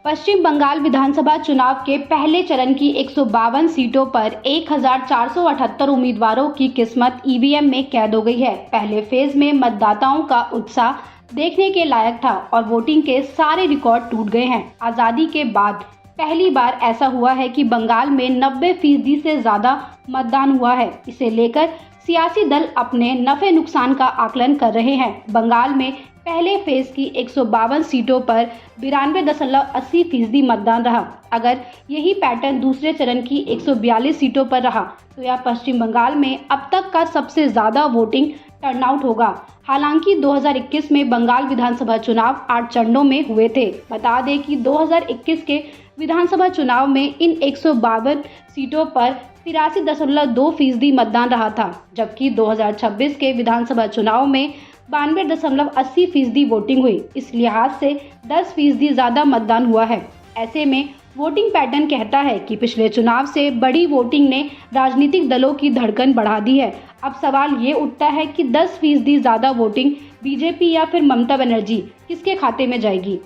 पश्चिम बंगाल विधानसभा चुनाव के पहले चरण की 152 सीटों पर 1478 उम्मीदवारों की किस्मत ईवीएम में कैद हो गई है। पहले फेज में मतदाताओं का उत्साह देखने के लायक था और वोटिंग के सारे रिकॉर्ड टूट गए हैं। आज़ादी के बाद पहली बार ऐसा हुआ है कि बंगाल में 90% से ज़्यादा मतदान हुआ है। इसे लेकर सियासी दल अपने नफे नुकसान का आकलन कर रहे हैं। बंगाल में पहले फेज की 152 सीटों पर 92.80% मतदान रहा। अगर यही पैटर्न दूसरे चरण की 142 सीटों पर रहा तो यह पश्चिम बंगाल में अब तक का सबसे ज्यादा वोटिंग टर्नआउट होगा। हालांकि 2021 में बंगाल विधानसभा चुनाव 8 चरणों में हुए थे। बता दें कि 2021 के विधानसभा चुनाव में इन 152 सीटों पर 83.2% मतदान रहा था, जबकि 2026 के विधानसभा चुनाव में 92.80% वोटिंग हुई। इस लिहाज से 10% ज्यादा मतदान हुआ है। ऐसे में वोटिंग पैटर्न कहता है कि पिछले चुनाव से बड़ी वोटिंग ने राजनीतिक दलों की धड़कन बढ़ा दी है। अब सवाल ये उठता है कि 10% ज्यादा वोटिंग बीजेपी या फिर ममता बनर्जी किसके खाते में जाएगी।